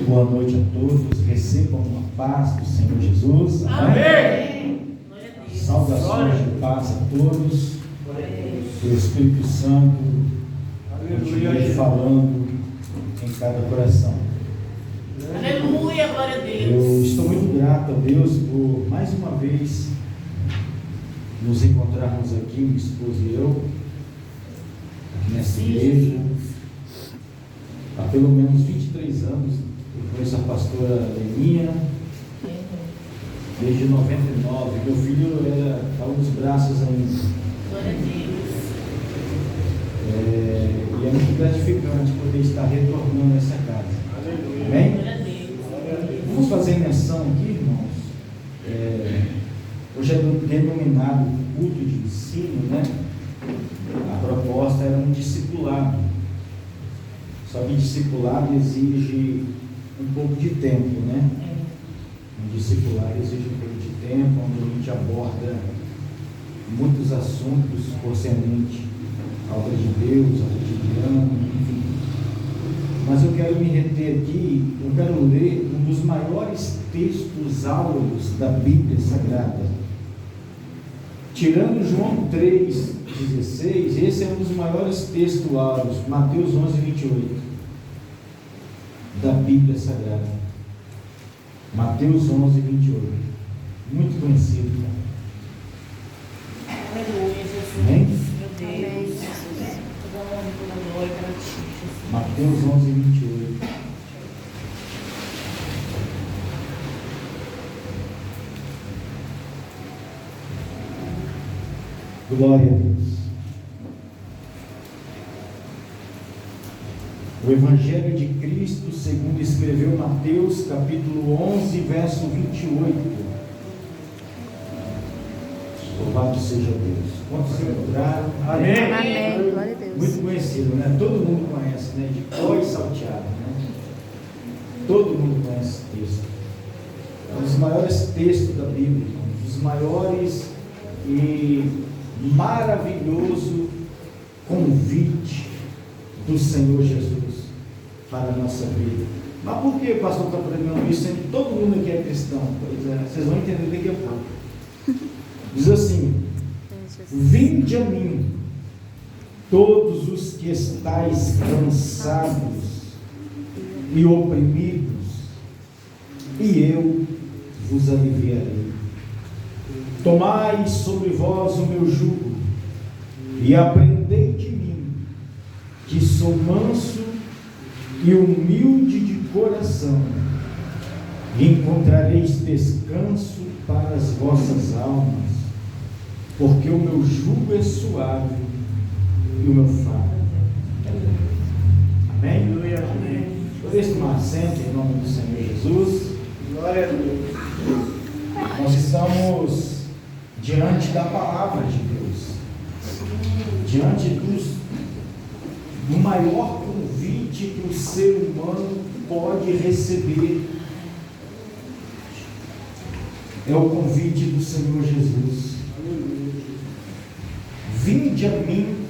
Boa noite a todos, recebam a paz do Senhor Jesus. Amém. Saudações de paz a todos. Que o Espírito Santo continue falando em cada coração. Aleluia, glória a Deus. Eu estou muito grato a Deus por mais uma vez nos encontrarmos aqui, minha esposa e eu, aqui nessa igreja. Há pelo menos 23 anos eu conheço a pastora Leninha, desde 99. Meu filho estava nos braços ainda. Glória a Deus. E é muito gratificante poder estar retornando a essa casa. Amém? Glória a Deus. Vamos fazer menção aqui, irmãos. Hoje é denominado culto de ensino, né? A proposta era um discipulado. Só que discipulado exige um pouco de tempo, né? Um discipulado exige um pouco de tempo, onde a gente aborda muitos assuntos concernentes à obra de Deus, ao cotidiano, enfim. Mas eu quero me reter aqui, eu quero ler um dos maiores textos áureos da Bíblia Sagrada. Tirando João 3,16, esse é um dos maiores textos áureos, Mateus 11,28, da Bíblia Sagrada. Mateus 11,28, muito conhecido. Aleluia, Jesus. Amém? Meu Deus. Jesus. Toda honra e toda glória para ti, Jesus. Mateus 11,28. Glória a Deus. O Evangelho de Cristo, segundo escreveu Mateus, capítulo 11, verso 28. Louvado seja Deus. Quantos se encontraram? Amém. Amém. Glória a Deus. Muito conhecido, né? Todo mundo conhece, né? De cor e salteado, né? Todo mundo conhece esse texto. É um dos maiores textos da Bíblia, um dos maiores e maravilhoso convite do Senhor Jesus para a nossa vida. Mas por que o pastor está pregando isso? Sendo que todo mundo aqui é cristão. Pois é, vocês vão entender daqui a pouco. Diz assim: vinde a mim, todos os que estáis cansados e oprimidos, e eu vos aliviarei. Tomai sobre vós o meu jugo e aprendei de mim, que sou manso e humilde de coração, e encontrareis descanso para as vossas almas, porque o meu jugo é suave e o meu fardo é leve. Amém? Amém. Podeis tomar assento em nome do Senhor Jesus. Glória a Deus. Nós estamos diante da palavra de Deus, diante do maior convite que o ser humano pode receber. É o convite do Senhor Jesus. Vinde a mim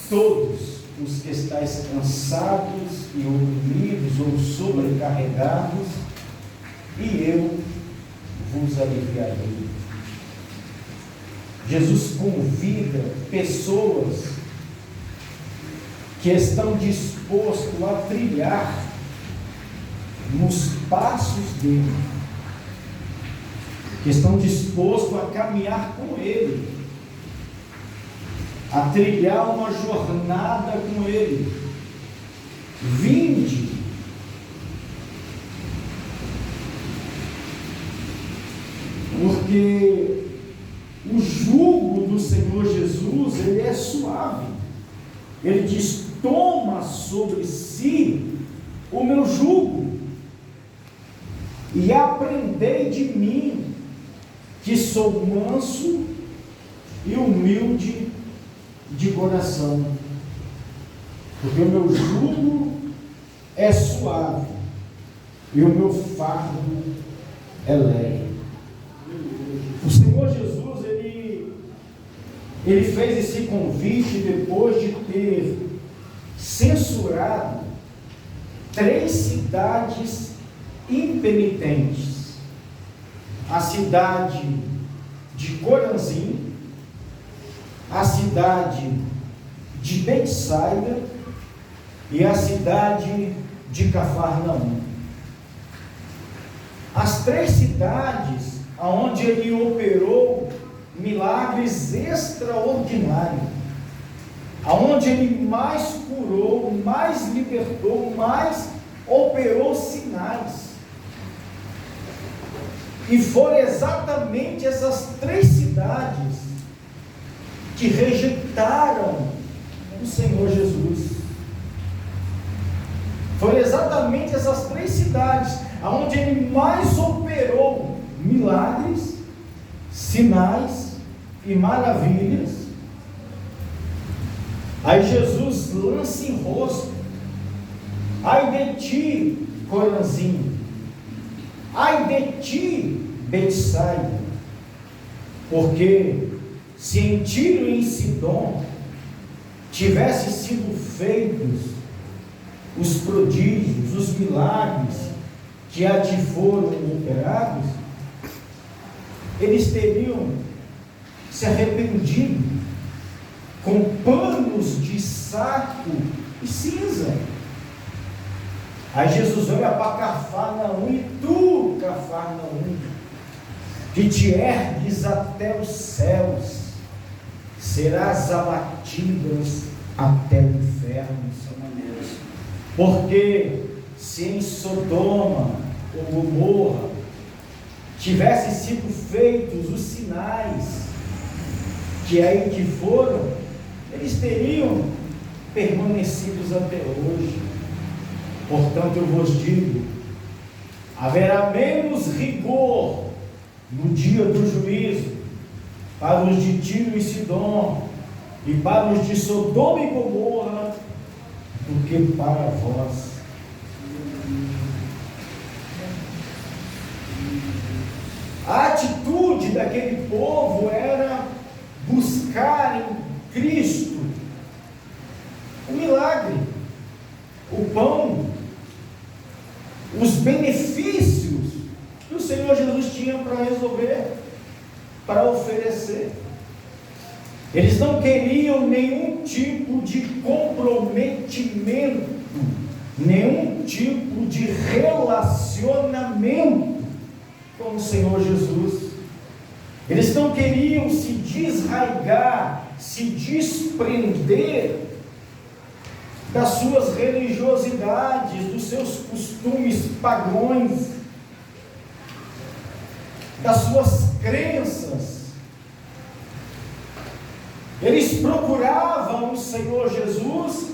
todos os que estáis cansados e oprimidos ou sobrecarregados, e eu vos aliviarei. Jesus convida pessoas que estão dispostas a trilhar nos passos dele, que estão dispostos a caminhar com ele, a trilhar uma jornada com ele. Vinde, porque o jugo do Senhor Jesus, ele é suave. Ele diz: toma sobre si o meu jugo e aprendei de mim, que sou manso e humilde de coração, porque o meu jugo é suave e o meu fardo é leve. O Senhor Jesus, ele fez esse convite depois de ter censurado 3 cidades impenitentes, a cidade de Corazim, a cidade de Betsaida e a cidade de Cafarnaum. As 3 cidades onde ele operou milagres extraordinários, aonde ele mais curou, mais libertou, mais operou sinais. E foram exatamente essas 3 cidades que rejeitaram o Senhor Jesus. Foram exatamente essas 3 cidades onde ele mais operou milagres, sinais e maravilhas. Aí Jesus lança em rosto: ai de ti, Corazim, ai de ti, Betsaida, porque se em Tiro e em Sidom tivessem sido feitos os prodígios, os milagres que a ti foram operados, eles teriam se arrependido com panos de saco e cinza. Aí Jesus olha para Cafarnaum: e tu, Cafarnaum, que te ergues até os céus, serás abatidas até o inferno. Porque se em Sodoma ou Gomorra tivessem sido feitos os sinais que aí que foram, eles teriam permanecidos até hoje. Portanto, eu vos digo: haverá menos rigor no dia do juízo para os de Tiro e Sidom e para os de Sodoma e Gomorra do que para vós. A atitude daquele povo era buscar em Cristo o milagre, o pão, os benefícios que o Senhor Jesus tinha para resolver, para oferecer. Eles não queriam nenhum tipo de comprometimento, nenhum tipo de relacionamento com o Senhor Jesus. Eles não queriam se desraigar, se desprender das suas religiosidades, dos seus costumes pagãos, das suas crenças. Eles procuravam o Senhor Jesus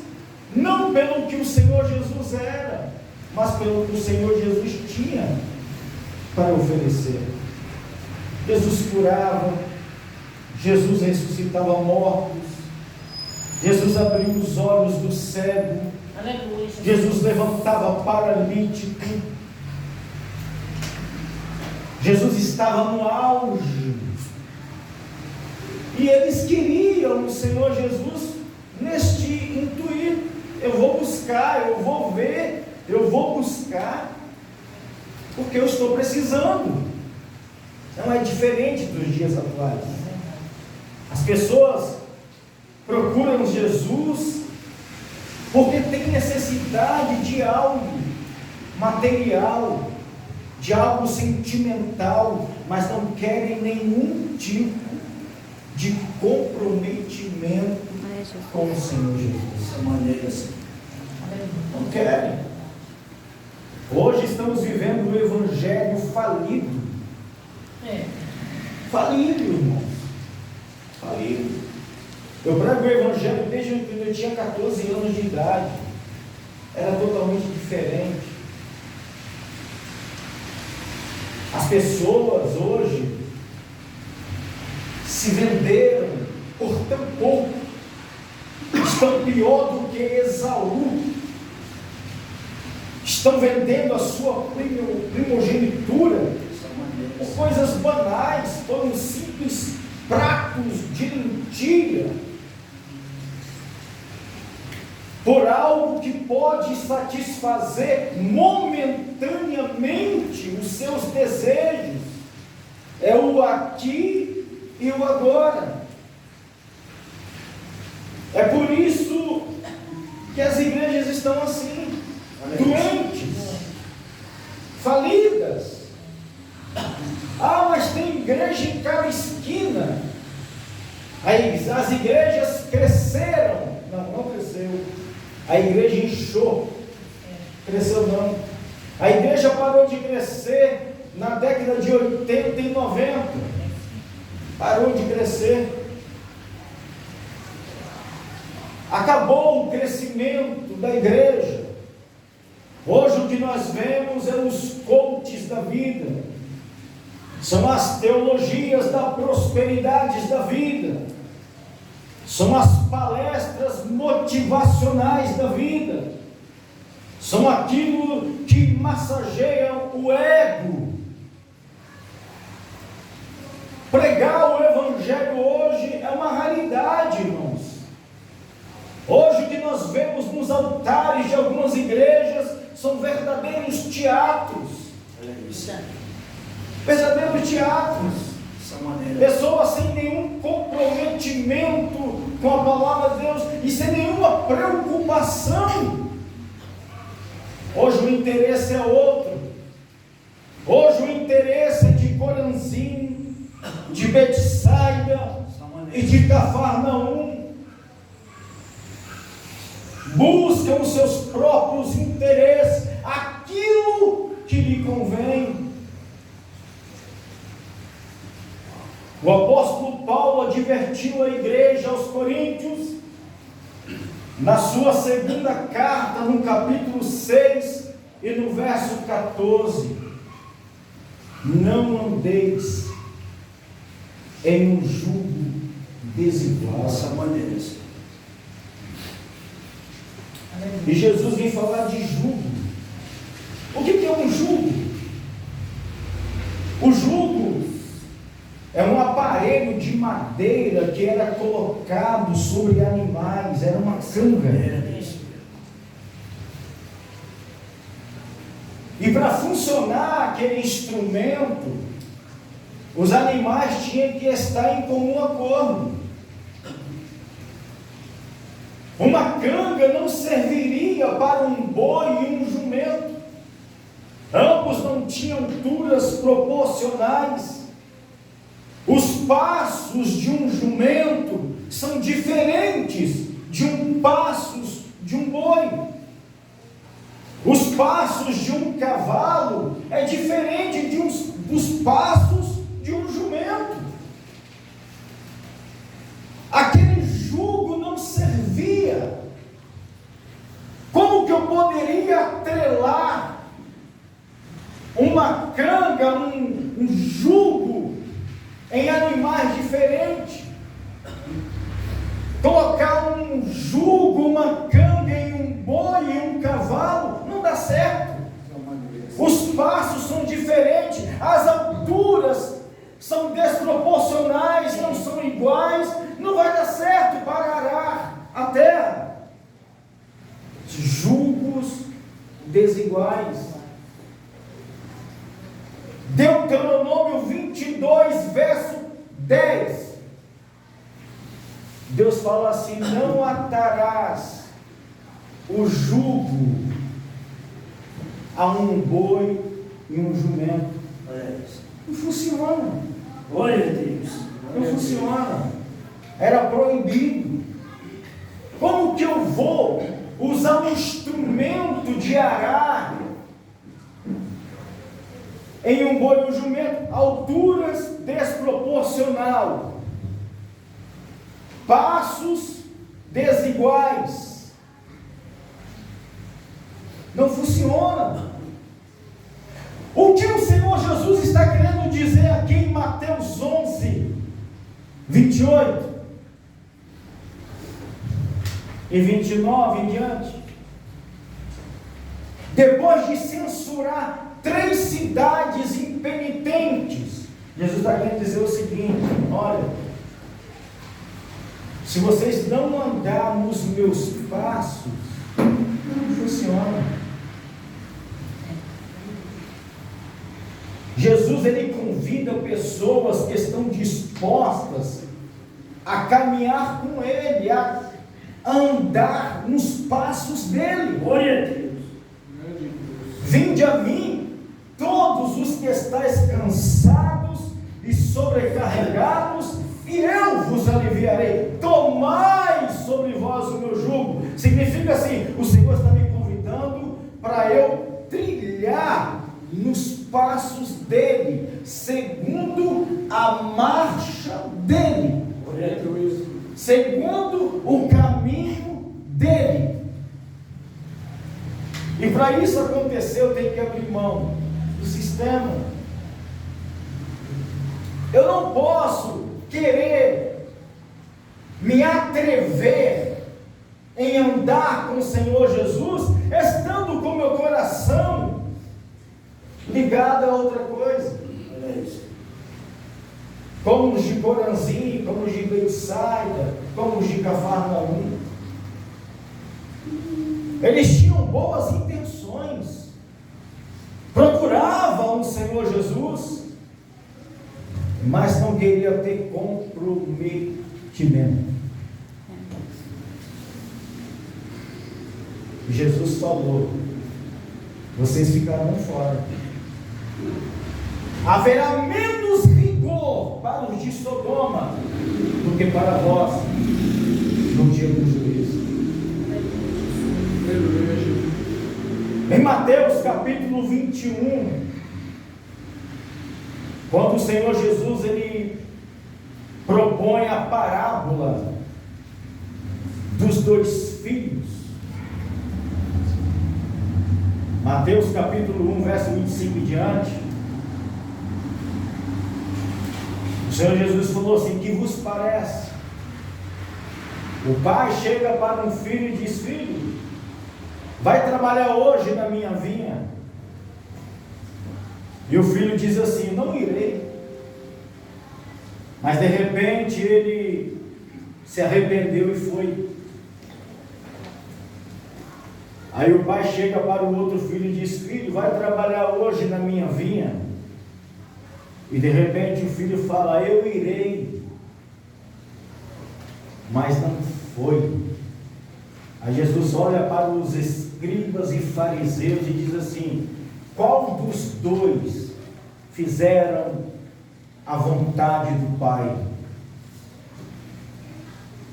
não pelo que o Senhor Jesus era, mas pelo que o Senhor Jesus tinha para oferecer. Jesus curava, Jesus ressuscitava mortos, Jesus abriu os olhos do cego, aleluia, Jesus levantava paralítico, Jesus estava no auge, e eles queriam o Senhor Jesus neste intuito: eu vou buscar, eu vou ver, eu vou buscar, porque eu estou precisando. Não é diferente dos dias atuais. As pessoas procuram Jesus porque tem necessidade de algo material, de algo sentimental, mas não querem nenhum tipo de comprometimento com o Senhor Jesus. Dessa maneira assim, não querem. Hoje estamos vivendo o evangelho falido. Falido, irmãos. Falido. Eu prego o evangelho desde que eu tinha 14 anos de idade. Era totalmente diferente. As pessoas hoje se venderam por tão pouco, estão pior do que Esaú, estão vendendo a sua primogenitura por coisas banais, por uns simples pratos de lentilha, por algo que pode satisfazer momentaneamente mente, os seus desejos, é o aqui e o agora. É por isso que as igrejas estão assim, doentes, falidas. Ah, mas tem igreja em cada esquina. As igrejas cresceram. Não cresceu. A igreja inchou. Cresceu não. A igreja parou de crescer na década de 80 e 90. Parou de crescer. Acabou o crescimento da igreja. Hoje o que nós vemos é os coaches da vida. São as teologias da prosperidade da vida. São as palestras motivacionais da vida. São aquilo que massageia o ego. Pregar o evangelho hoje é uma raridade, irmãos. Hoje o que nós vemos nos altares de algumas igrejas são verdadeiros teatros. Verdadeiros teatros. Pessoas sem nenhum comprometimento com a palavra de Deus e sem nenhuma preocupação. Hoje o interesse é outro. Hoje o interesse é de Coranzim, de Betsaida e de Cafarnaum. Buscam os seus próprios interesses, aquilo que lhe convém. O apóstolo Paulo advertiu a igreja aos Coríntios, na sua segunda carta, no capítulo 6 e no verso 14: não andeis em um jugo desigual. Dessa maneira. E Jesus vem falar de jugo. O que é um jugo? O jugo é um aparelho de madeira que era colocado sobre animais, era uma canga. E para funcionar aquele instrumento, os animais tinham que estar em comum acordo. Uma canga não serviria para um boi e um jumento. Ambos não tinham alturas proporcionais. Os passos de um jumento são diferentes de passos de um boi. Os passos de um cavalo é diferente dos passos de um jumento. Aquele jugo não servia. Como que eu poderia atrelar uma canga, um jugo em animais diferentes? Colocar um jugo, uma canga em um boi e um cavalo, não dá certo. Os passos são diferentes, as alturas são desproporcionais, não são iguais, não vai dar certo para arar a terra. Jugos desiguais. Deuteronômio 22, verso 10. Deus fala assim: não atarás o jugo a um boi e um jumento. Não funciona. Glória a Deus. Não funciona. Era proibido. Como que eu vou usar um instrumento de arar em um boi e um jumento? Alturas desproporcional, passos desiguais. Não funciona. O que o Senhor Jesus está querendo dizer aqui em Mateus 11, 28 e 29 em diante? Depois de censurar 3 cidades impenitentes, Jesus está querendo dizer o seguinte: olha, se vocês não andarem nos meus passos, não funciona. Jesus, ele convida pessoas que estão dispostas a caminhar com Ele, a andar nos passos dEle. Glória a Deus. Vinde a mim, todos os que estáis cansados e sobrecarregados, e eu vos aliviarei. Tomai sobre vós o meu jugo. Significa assim, o Senhor está me convidando para eu trilhar nos passos dele, segundo a marcha dele, segundo o caminho dele. E para isso acontecer, eu tenho que abrir mão do sistema. Eu não posso querer me atrever em andar com o Senhor Jesus, estando com meu coração ligado a outra coisa, como os de Coranzim, como os de Betsaida, como os de Cafarnaum. Eles tinham boas intenções, procuravam o Senhor Jesus, mas não queriam ter comprometimento. Jesus falou: vocês ficarão fora. Haverá menos rigor para os de Sodoma do que para vós no dia do juízo. Em Mateus capítulo 21, quando o Senhor Jesus ele propõe a parábola dos dois filhos, Mateus capítulo 1, verso 25 em diante, o Senhor Jesus falou assim: que vos parece? O pai chega para um filho e diz: filho, vai trabalhar hoje na minha vinha. E o filho diz assim: não irei. Mas de repente ele se arrependeu e foi. Aí o pai chega para o outro filho e diz: filho, vai trabalhar hoje na minha vinha. E de repente o filho fala: eu irei. Mas não foi. Aí Jesus olha para os escribas e fariseus e diz assim: qual dos dois fizeram a vontade do Pai?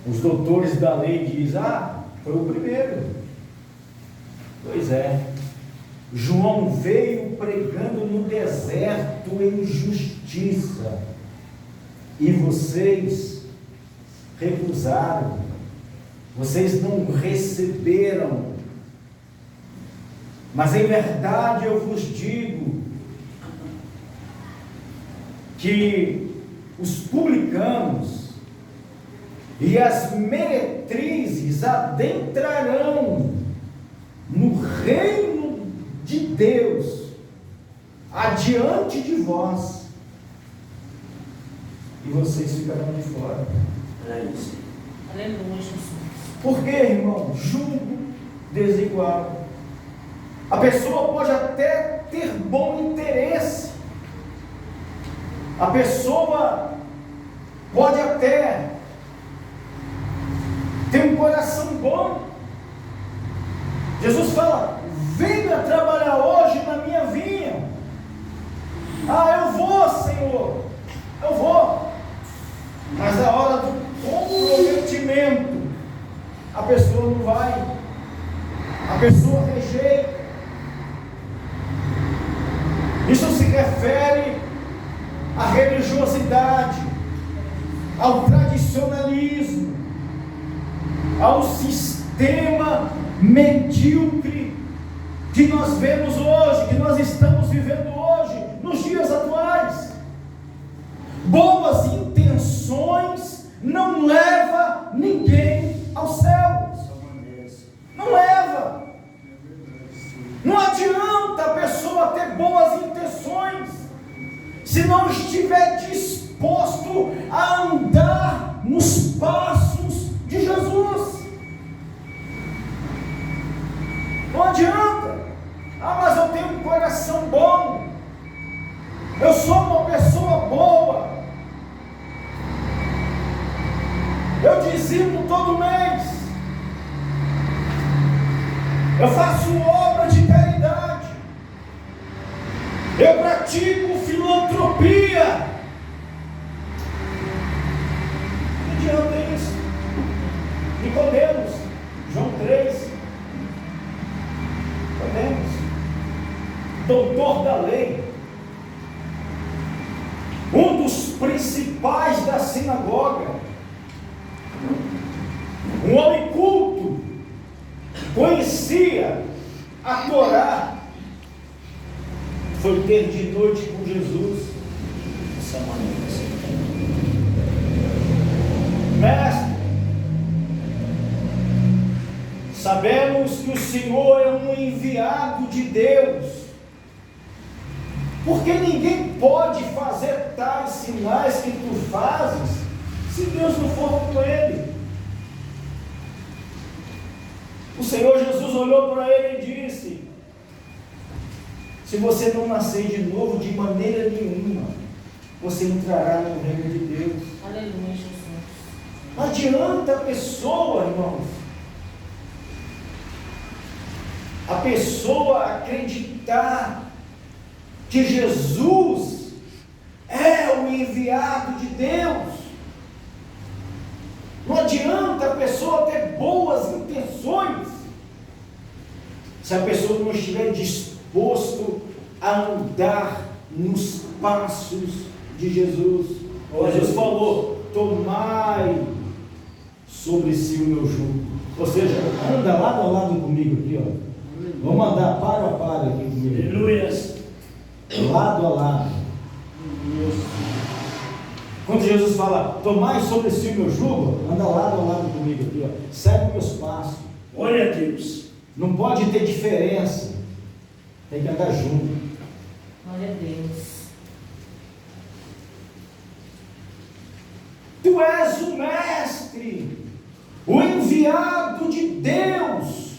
Os doutores da lei dizem: foi o primeiro. Pois é, João veio pregando no deserto em justiça, e vocês recusaram, vocês não receberam. Mas em verdade eu vos digo que os publicanos e as meretrizes adentrarão no reino de Deus adiante de vós, e vocês ficarão de fora. Aleluia, Jesus. Por quê, irmão? Julgo desigual. A pessoa pode até ter bom interesse, a pessoa pode até ter um coração bom. Jesus fala: venha trabalhar hoje na minha vinha. Eu vou, Senhor, eu vou. Mas a hora do comprometimento, a pessoa não vai, a pessoa rejeita. Isso se refere à religiosidade, ao tradicionalismo, ao sistema medíocre que nós vemos hoje, que nós estamos vivendo hoje, nos dias atuais. Boas intenções não leva ninguém ao céu. Não leva. Não adianta a pessoa ter boas intenções se não estiver disposto a andar nos passos de Jesus. Não adianta. Mas eu tenho um coração bom. Eu sou uma pessoa boa. Eu dizimo todo mês. Eu faço obra de caridade. Eu pratico filantropia. Que adianta isso? Nicodemos, João 3. Nicodemos, doutor da lei, um dos principais da sinagoga, um homem culto, conhecia a Torá, foi ter de noite com Jesus. Essa maneira assim. Mestre, sabemos que o Senhor é um enviado de Deus, porque ninguém pode fazer tais sinais que tu fazes se Deus não for com ele. O Senhor Jesus olhou para ele e disse: se você não nascer de novo, de maneira nenhuma você entrará no reino de Deus. Aleluia, Jesus. Não adianta a pessoa, irmãos, a pessoa acreditar que Jesus é o enviado de Deus. Não adianta a pessoa ter boas intenções se a pessoa não estiver disposto a andar nos passos de Jesus. Jesus falou: tomai sobre si o meu jugo. Ou seja, anda lado a lado comigo aqui, ó. Vamos andar para a par aqui comigo. Aleluia. Lado a lado. Quando Jesus fala: tomai sobre si o meu jugo, anda lado a lado comigo aqui, ó. Segue meus passos. Olha a Deus. Não pode ter diferença. Tem que andar junto. Glória a Deus. Tu és o mestre, o enviado de Deus,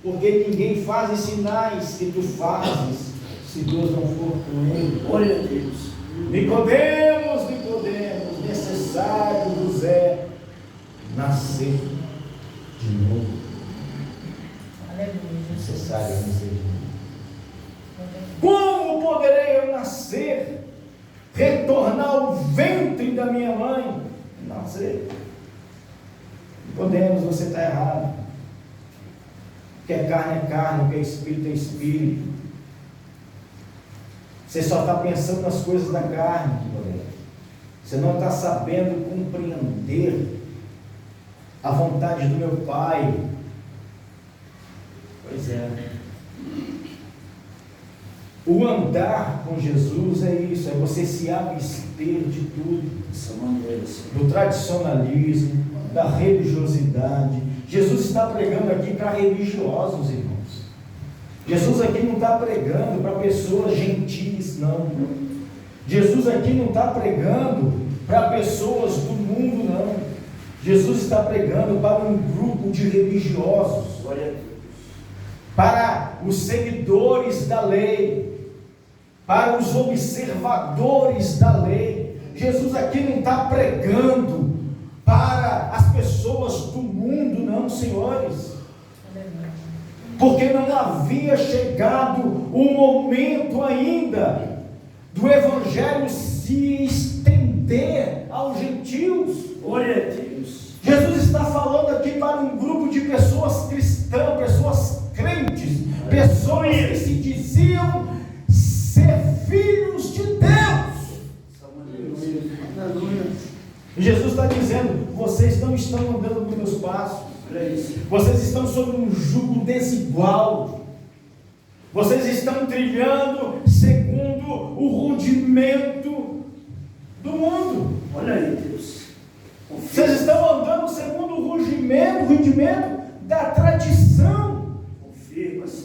porque ninguém faz os sinais que tu fazes se Deus não for com ele. Olha a Deus. Nicodemos, necessário vos é nascer de novo. Aleluia, Jesus. Necessário nascer de novo. Como poderei eu nascer, retornar ao ventre da minha mãe? Nascer. Nicodemos, você está errado. O que é carne, o que é espírito é espírito. Você só está pensando nas coisas da carne, você não está sabendo compreender a vontade do meu Pai. Pois é. O andar com Jesus é isso, é você se abster de tudo, do tradicionalismo, da religiosidade. Jesus está pregando aqui para religiosos, irmãos. Jesus aqui não está pregando para pessoas gentis, não. Jesus aqui não está pregando para pessoas do mundo, não. Jesus está pregando para um grupo de religiosos, para os seguidores da lei, para os observadores da lei. Jesus aqui não está pregando para as pessoas do mundo, não, senhores. Porque não havia chegado o momento ainda do Evangelho se estender aos gentios. Glória a Deus. Jesus está falando aqui para um grupo de pessoas cristãs, pessoas crentes, pessoas que se diziam ser filhos de Deus. E Jesus está dizendo: vocês não estão andando nos meus passos. Vocês estão sob um jugo desigual. Vocês estão trilhando segundo o rudimento do mundo. Olha aí, Deus. Vocês estão andando segundo o rudimento da tradição.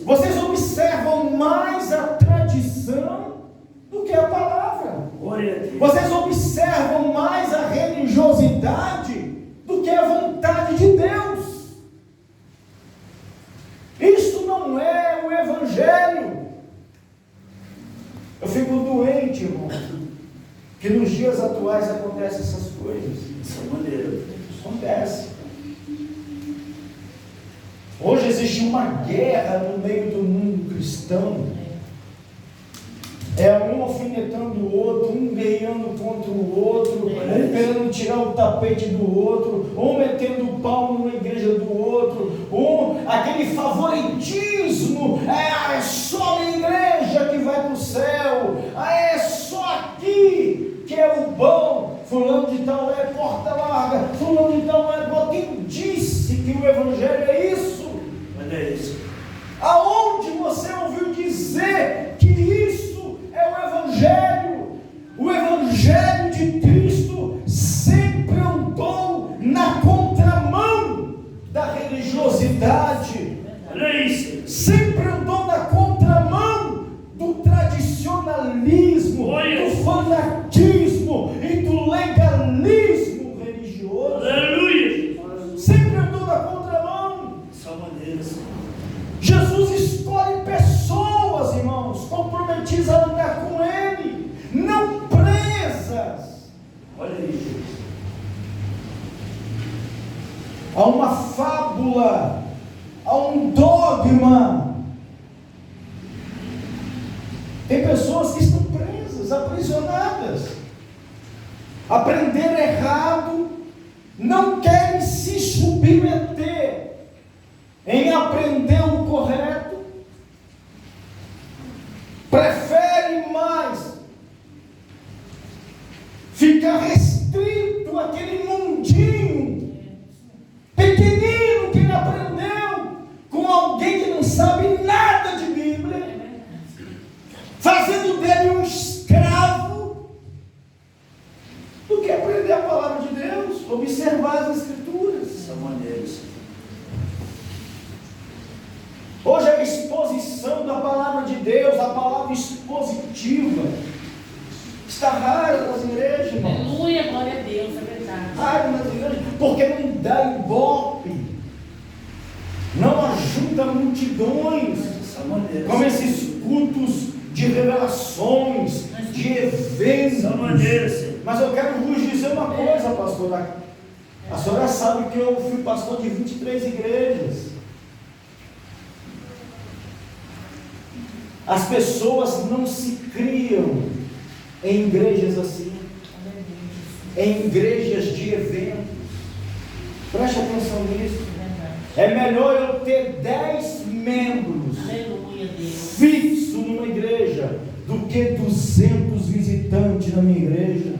Vocês observam mais a tradição do que a palavra. Vocês observam mais a religiosidade do que a vontade de Deus. Isto não é o Evangelho. Eu fico doente, irmão, que nos dias atuais acontecem essas coisas. Dessa maneira. Acontece. Hoje existe uma guerra no meio do mundo cristão. É um alfinetando o outro, um guerreando contra o outro, um querendo tirar o tapete do outro, um metendo o pau numa igreja do outro, aquele favoritismo, é só a minha igreja que vai para o céu, é só aqui que é o bom, fulano de tal é porta larga, fulano de tal é bom. Quem disse que o evangelho é isso? Mas é isso. Aonde você ouviu dizer que isso é o Evangelho? O Evangelho de Cristo sempre andou na contramão da religiosidade, Olha isso. sempre andou na contramão do tradicionalismo, do fanatismo e do legalismo religioso. Aleluia. Sempre andou na contramão. Dessa maneira, Senhor. Jesus escolhe pessoas, irmãos, comprometidas a andar com Ele, não presas. Olha isso. Há uma fábula, há um dogma. Tem pessoas que estão presas, aprisionadas, aprenderam errado, não querem se submeter em aprender o correto, prefere mais ficar restrito àquele mundinho pequenino que ele aprendeu com alguém que não sabe nada de Bíblia, fazendo dele um escravo, do que aprender a palavra de Deus, observar as Escrituras. Dessa maneira, Senhor. Hoje a exposição da palavra de Deus, a palavra expositiva, está rara nas igrejas, irmãos. Aleluia, glória a Deus, é verdade. Rara nas igrejas, porque não dá ibope, não ajuda multidões, Dessa maneira. como esses cultos de revelações, de eventos. Dessa maneira, Senhor. Mas eu quero vos dizer uma coisa, pastor. A senhora sabe que eu fui pastor de 23 igrejas. As pessoas não se criam em igrejas assim, em igrejas de eventos. Preste atenção nisso. É melhor eu ter 10 membros Aleluia, Deus. fixos numa igreja do que 200 visitantes na minha igreja,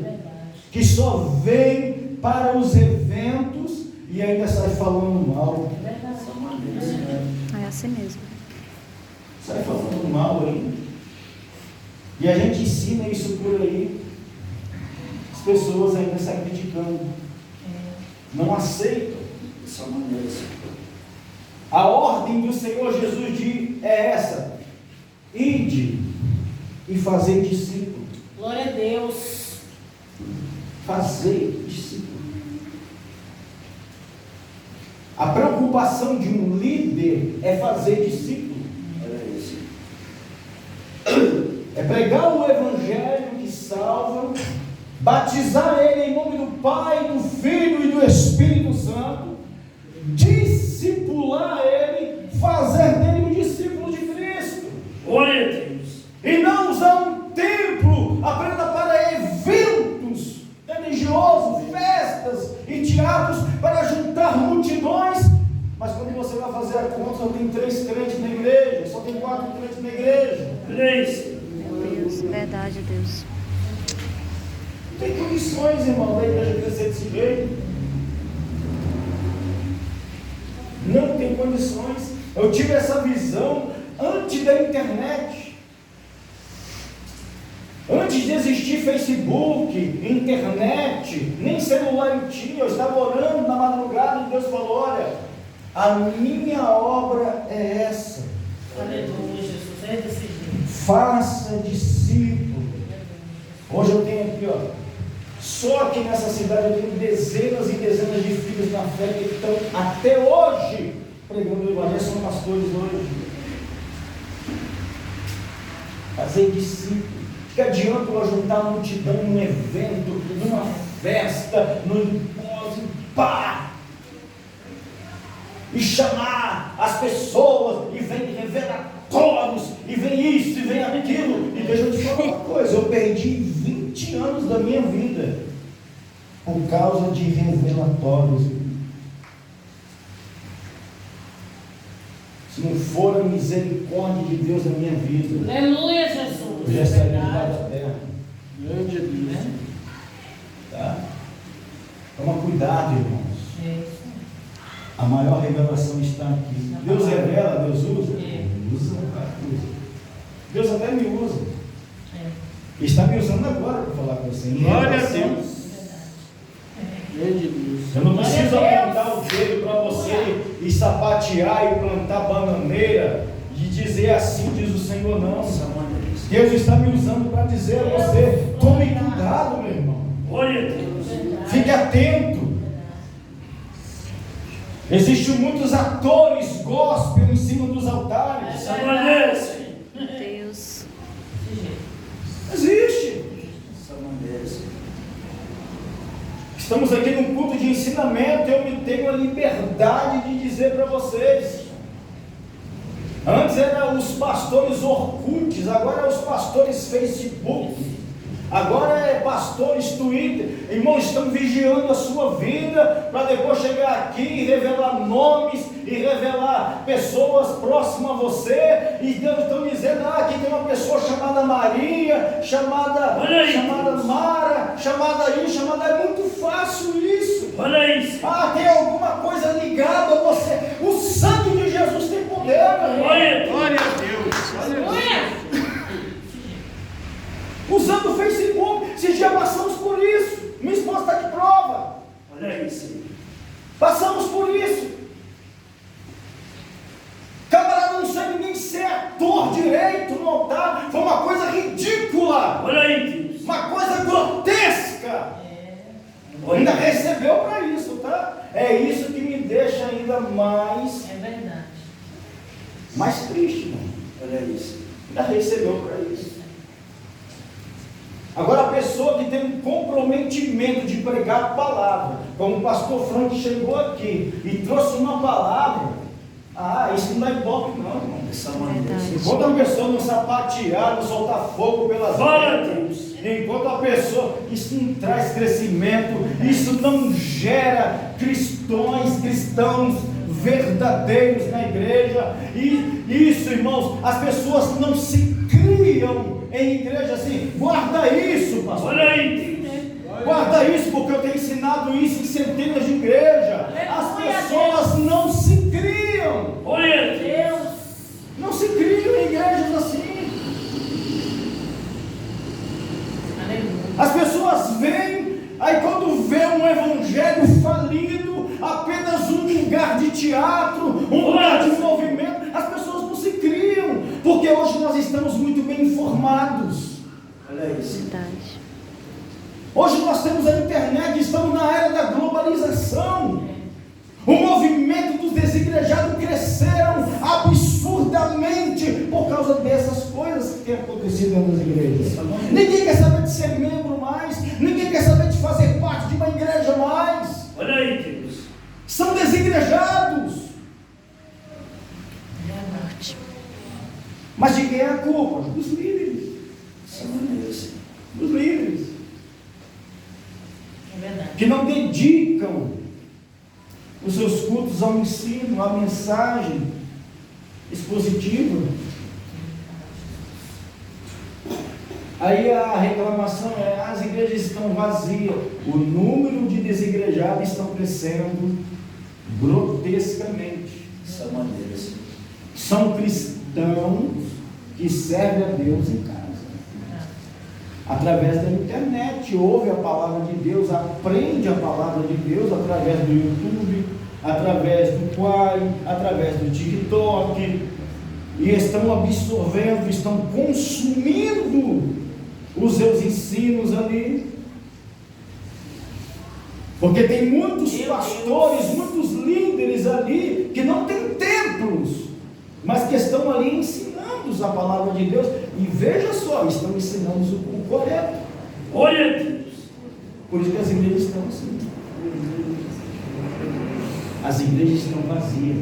que só vem para os eventos e ainda sai falando mal. Dessa maneira, Senhor. É assim mesmo. Sai falando mal aí. E a gente ensina isso por aí. As pessoas ainda saem criticando. Não aceitam. Dessa maneira, Senhor. A ordem do Senhor Jesus é essa: ide e fazei discípulos. Glória a Deus. Fazei discípulos. A preocupação de um líder é fazer discípulos. Olha isso. É pregar o evangelho que salva, batizar ele em nome do Pai, do Filho e do Espírito Santo, discipular ele, fazer dele um discípulo de Cristo. Glória a Deus. E não usar um templo apenas para eventos religiosos, festas e teatros para juntar multidões. Mas quando você vai fazer a conta, só tem 3 crentes na igreja, só tem 4 crentes na igreja. Olha isso. Deus, verdade, Deus. Não tem condições, irmão, da igreja crescer desse jeito. Não tem condições. Eu tive essa visão antes da internet. Antes de existir Facebook, internet, nem celular eu tinha. Eu estava orando na madrugada e Deus falou: olha, a minha obra é essa. Aleluia, Jesus. É desse jeito. Faça discípulo. Hoje eu tenho aqui, ó, só aqui nessa cidade eu tenho dezenas e dezenas de filhos na fé que estão até hoje pregando o evangelho, são pastores hoje. Fazer discípulo. Que adianta eu ajuntar a multidão num evento, numa festa, num pá, e chamar as pessoas, e vem revelatórios, e vem isso, e vem aquilo, e deixa eu te falar uma coisa, eu perdi 20 anos da minha vida por causa de revelatórios. Se não for a misericórdia de Deus na minha vida, Aleluia, Jesus. eu já estaria debaixo da terra. Grande Deus. Tá? Toma cuidado, irmãos. É isso. A maior revelação está aqui. Deus revela, Deus usa? É. Usa, cara, usa. Deus até me usa. É. Ele está me usando agora para falar com você. Glória a Revelação. Deus. Grande Deus. Eu não preciso Glória a Deus. apontar o dedo para você e sapatear e plantar bananeira e dizer assim diz o Senhor, não. Deus está me usando para dizer a você, tome cuidado, meu irmão. Glória a Deus. Fique atento. Existem muitos atores gospel em cima dos altares. Dessa maneira, Senhor. Deus. Existe. Dessa maneira, Senhor. Estamos aqui num culto de ensinamento. Eu me tenho a liberdade de dizer para vocês. Antes eram os pastores Orkuts, agora é os pastores Facebook. Agora é pastores Twitter. Irmãos, estão vigiando a sua vida para depois chegar aqui e revelar nomes e revelar pessoas próximas a você. E estão dizendo, aqui tem uma pessoa chamada Maria, chamada Mara, chamada isso, chamada... É muito fácil isso. Olha isso. Tem alguma coisa ligada a você. O sangue de Jesus tem poder, meu irmão. Glória a Deus. Aleluia. Usando o Facebook, esses dias passamos por isso. Minha esposa está de prova. Olha isso. Passamos por isso. Camarada não sabe nem ser ator direito no altar. Foi uma coisa ridícula. Olha aí, Deus. Uma coisa grotesca. Ainda recebeu para isso, tá? É isso que me deixa ainda mais É verdade. triste, irmão. Olha isso. Ainda recebeu para isso. Agora a pessoa que tem um comprometimento de pregar a palavra, como o pastor Frank chegou aqui e trouxe uma palavra, isso não dá ibope não, irmão. Dessa maneira. Verdade. Enquanto a pessoa não sapatear, não soltar fogo pelas Glória a ventas, Deus. enquanto a pessoa, isso não traz crescimento, isso não gera cristãos verdadeiros na igreja, e isso, irmãos, as pessoas não se criam em igreja assim. Guarda isso, pastor. Olha aí, Deus. Guarda isso, porque eu tenho ensinado isso em centenas de igrejas. As pessoas não se criam. Olha a Deus. Não se criam em igrejas assim. Aleluia. As pessoas vêm, aí quando vê um evangelho falido, apenas um lugar de teatro, um lugar de movimento, as pessoas não se criam, porque hoje nós estamos muito bem informados. Olha isso. Verdade. Hoje nós temos a internet, estamos na era da globalização. O movimento dos desigrejados cresceram absurdamente por causa dessas coisas que têm acontecido nas igrejas. Ninguém quer saber de ser membro mais, ninguém quer saber de fazer parte de uma igreja mais. Olha aí, Deus. São desigrejados. Mas de quem é a culpa? Dos líderes. Dessa maneira, Senhor. Dos líderes. É verdade. Que não dedicam os seus cultos ao ensino, à mensagem expositiva. Aí a reclamação é: as igrejas estão vazias. O número de desigrejados estão crescendo grotescamente. Dessa maneira, Senhor. São cristãos que servem a Deus em casa. Através da internet, ouve a palavra de Deus, aprende a palavra de Deus através do YouTube, através do Quai, através do TikTok, e estão absorvendo, estão consumindo os seus ensinos ali, porque tem muitos pastores, muitos líderes ali, que não têm templos, mas que estão ali ensinando. aptos à palavra de Deus, e veja só, estão ensinando o correto. Glória a Deus. Por isso que as igrejas estão assim. As igrejas estão vazias.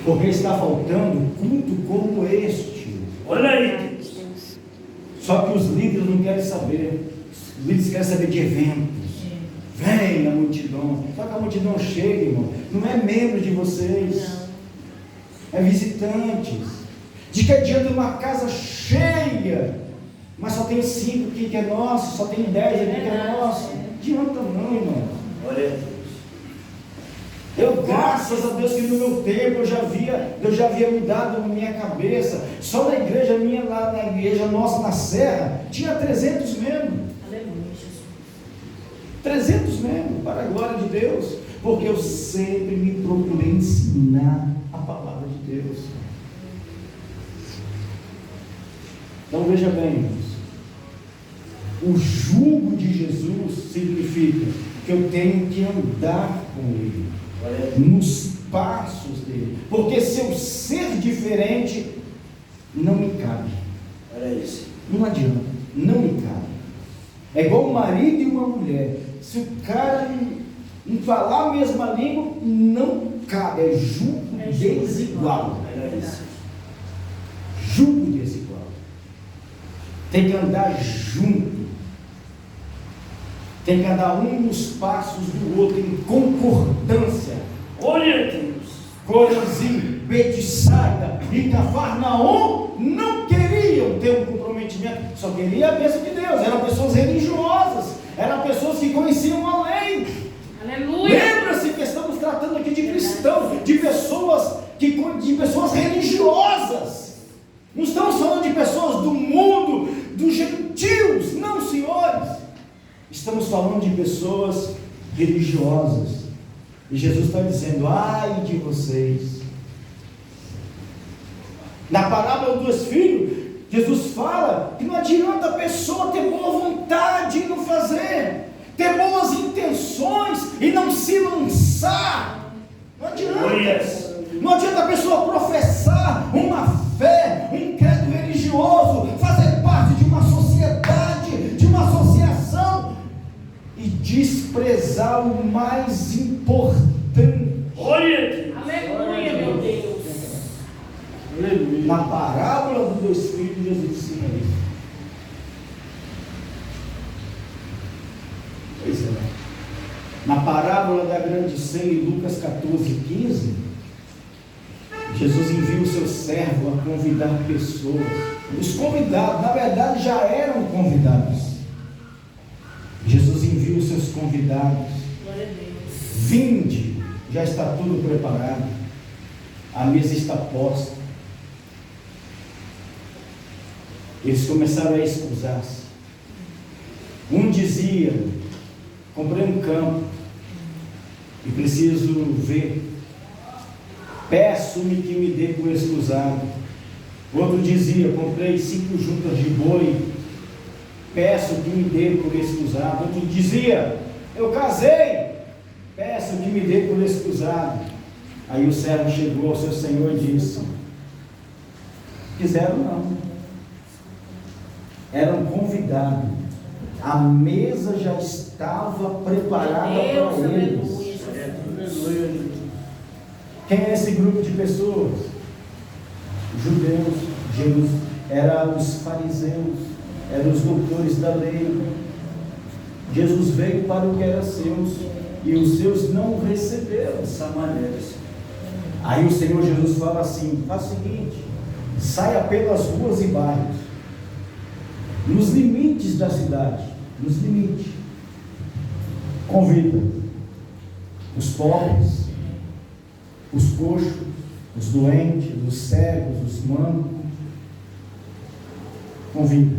Porque está faltando culto como este. Olha aí. Deus. Só que os líderes não querem saber. Os líderes querem saber de eventos. Vem a multidão. Só que a multidão chega, irmão. Não é membro de vocês. É visitantes. De que adianta uma casa cheia, mas só tem 5 aqui que é nosso, só tem 10 aqui que é nosso. Não adianta não, irmão. Glória a Deus. Eu, graças a Deus, que no meu tempo eu já havia mudado na minha cabeça. Só na igreja minha, lá na igreja nossa na Serra, tinha 300 membros. Aleluia, Jesus. 300 membros, para a glória de Deus. Porque eu sempre me procurei ensinar a palavra de Deus. Então veja bem, irmãos. O jugo de Jesus significa que eu tenho que andar com Ele, nos passos dele, porque se eu ser diferente, não me cabe. Olha isso. Não adianta, não me cabe. É igual um marido e uma mulher. Se o cara não falar a mesma língua, não cabe. É jugo desigual. Olha isso. Jugo desigual. Tem que andar junto. Tem que andar um nos passos do outro, em concordância. Glória a Deus. Corazim, Betsaida e Cafarnaum não queriam ter um comprometimento, só queriam a bênção de Deus. Eram pessoas religiosas, eram pessoas que conheciam a lei. Aleluia. Lembra-se que estamos tratando aqui de cristãos, de pessoas religiosas. Não estamos falando de pessoas do mundo, dos gentios, não, senhores. Estamos falando de pessoas religiosas. E Jesus está dizendo: ai de vocês. Na parábola dos filhos, Jesus fala que não adianta a pessoa ter boa vontade e não fazer, ter boas intenções e não se lançar. Não adianta. Não adianta a pessoa professar uma fé, um credo religioso, fazer parte de uma sociedade, de uma associação e desprezar o mais importante. Glória a Deus. Aleluia, meu Deus. Na parábola dos 2 filhos, Jesus ensina isso. Pois é. Na parábola da grande ceia, em Lucas 14:15, Jesus envia o seu servo a convidar pessoas. Os convidados, na verdade, já eram convidados. Jesus envia os seus convidados. Glória a Deus. Vinde, já está tudo preparado. A mesa está posta. Eles começaram a excusar-se. Um dizia: comprei um campo e preciso ver. Peço-me que me dê por excusado. Outro dizia: comprei 5 juntas de boi. Peço que me dê por excusado. Outro dizia: eu casei. Peço que me dê por excusado. Aí o servo chegou ao seu senhor e disse: quiseram não. Eram convidados. A mesa já estava preparada para eles. Quem é esse grupo de pessoas? Judeus. Eram os fariseus, eram os doutores da lei. Jesus veio para o que era seus e os seus não o receberam dessa maneira. Aí o Senhor Jesus fala assim: faz o seguinte, saia pelas ruas e bairros, nos limites da cidade, nos limites, convida os pobres, os coxos, os doentes, os cegos, os mancos, convida.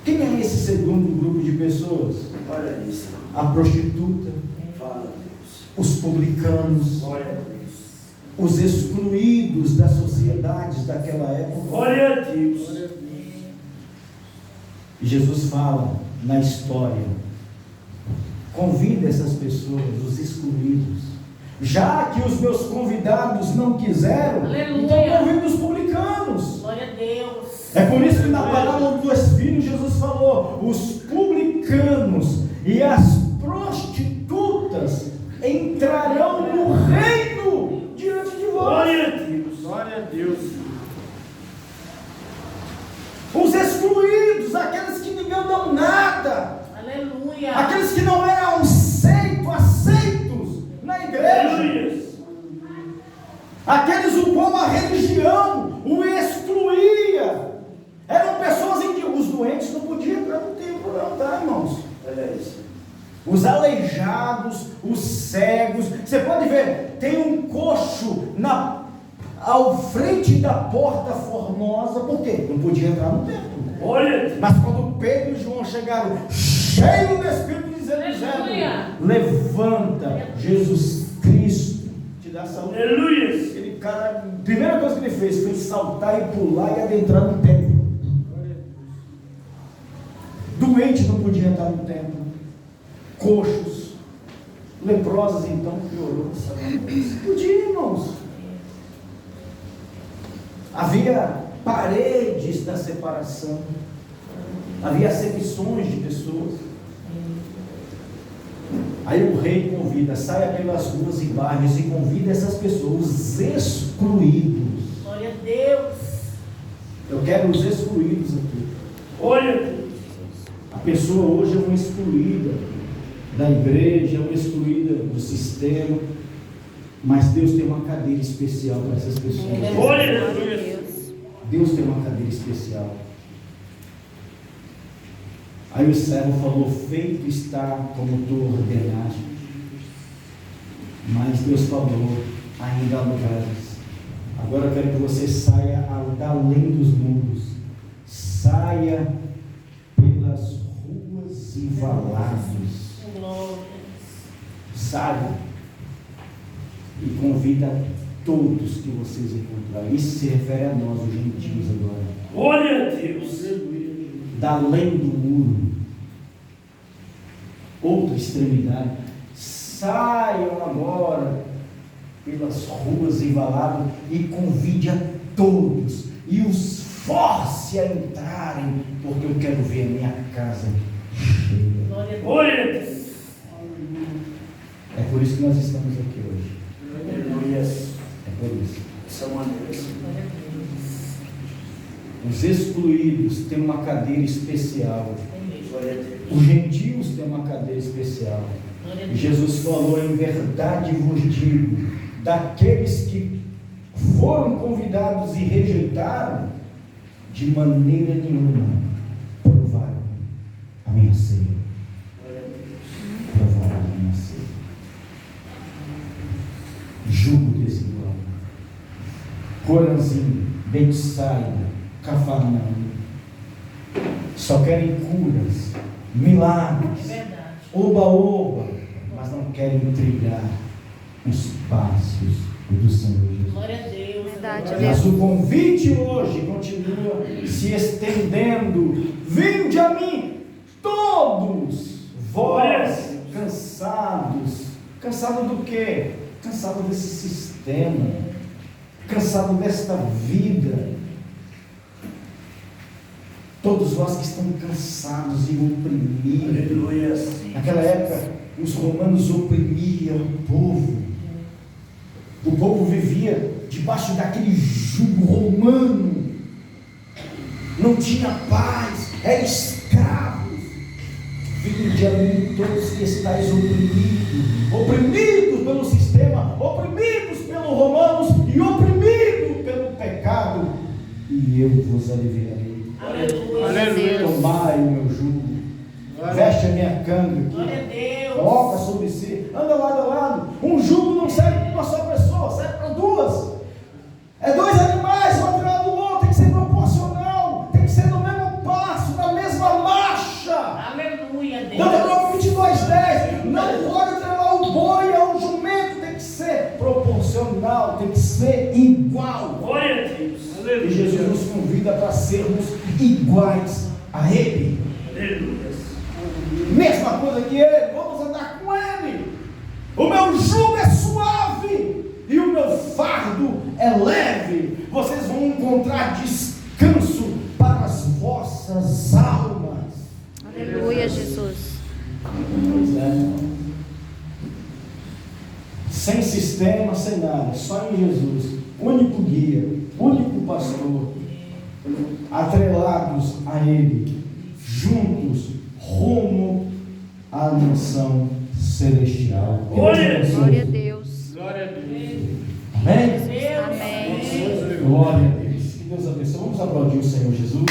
Quem é esse segundo grupo de pessoas? Olha isso. A prostituta, Fala, Deus. os publicanos, Glória a Deus. os excluídos das sociedades daquela época. Glória a Deus. E Jesus fala na história: convida essas pessoas, os excluídos, Já que os meus convidados não quiseram, Aleluia. então convido os publicanos. Glória a Deus. É por isso que na parábola dos filhos Jesus falou: os publicanos e as prostitutas entrarão no reino diante de vós. Glória a Deus. Glória a Deus. Os excluídos, aqueles que ninguém dão nada, Aleluia. aqueles que não eram aceitos na igreja, Aleluia. aqueles o qual a religião o excluía, eram pessoas em que os doentes não podiam entrar no templo, não, tá, irmãos? Olha isso. Os aleijados, os cegos, você pode ver, tem um coxo ao frente da porta formosa, por quê? Não podia entrar no templo. Olha. Mas quando Pedro e João chegaram, cheios do Espírito, dizendo: levanta, Jesus Cristo te dá saúde. Aleluia. Aquele cara, a primeira coisa que ele fez foi saltar e pular e adentrar no templo. Doente não podia entrar no templo, coxos, leprosos, então piorou. Podia, irmãos. Havia paredes da separação, havia acepções de pessoas. Aí o rei convida: saia pelas ruas e bairros e convida essas pessoas, os excluídos. Glória a Deus. Eu quero os excluídos aqui. Olha. A pessoa hoje é uma excluída da igreja, é uma excluída do sistema, mas Deus tem uma cadeira especial para essas pessoas. Glória a Glória a Deus. Deus. Deus tem uma cadeira especial. Aí o servo falou: feito está como tu ordenaste. Mas Deus falou: ainda há lugares. Agora eu quero que você saia além dos muros. Saia pelas ruas e valados. Glória. Saia e convida todos que vocês encontrarem. Isso se refere a nós, os gentios, agora. Glória a Deus. Da além do muro. Outra extremidade. Saiam agora pelas ruas e valados e convide a todos e os force a entrarem, porque eu quero ver a minha casa cheia. Glória a Deus. Glória a Deus. É por isso que nós estamos aqui hoje. Aleluia. É por isso. Essa maneira. Glória a Deus. Os excluídos têm uma cadeira especial. Glória a Deus. Os gentios têm uma cadeira especial. Glória a E Deus. Jesus falou: em verdade vos digo, daqueles que foram convidados e rejeitaram, de maneira nenhuma provaram a minha ceia. Glória a Deus. Provaram a minha ceia. Jugo desigual. Coranzinho, Betsaida, Cafarnaum. Só querem curas, milagres, É verdade. oba-oba, mas não querem trilhar os passos do Senhor Jesus. Glória a Deus. Verdade, Mas o convite hoje continua se estendendo: vinde a mim, todos vós cansados. Cansado do quê? Cansado desse sistema, cansado desta vida. Todos vós que estão cansados e oprimidos. Aleluia. Naquela época, os romanos oprimiam o povo. O povo vivia debaixo daquele jugo romano. Não tinha paz, eram escravos. Vinde a mim todos que estáis oprimidos pelo sistema, oprimidos pelos romanos e oprimidos pelo pecado, e eu vos aliviarei. Aleluia. Aleluia. Tomai o meu jugo, veste a minha canga Glória a aqui, Deus. coloca sobre si, anda lado a lado. Um jugo não serve para uma só pessoa, serve para duas. É dois animais, um atrás do outro, tem que ser proporcional, tem que ser no mesmo passo, na mesma marcha. Aleluia, Deus. Deuteronômio 22:10, não pode atrelar o boi ao jumento, tem que ser proporcional, tem que ser igual. Glória a Deus. E Jesus nos convida para sermos iguais a Ele. Aleluia. Mesma coisa que Ele, vamos andar com Ele. O meu jugo é suave. fardo é leve, vocês vão encontrar descanso para as vossas almas. Aleluia, Jesus. Pois é. Sem sistema, sem nada, só em Jesus, único guia, único pastor, atrelados a Ele, juntos, rumo à mansão celestial. Glória a Deus. Glória a Deus. Glória a Deus. Amém? Amém. Glória a Deus. Que Deus abençoe. Vamos aplaudir o Senhor Jesus.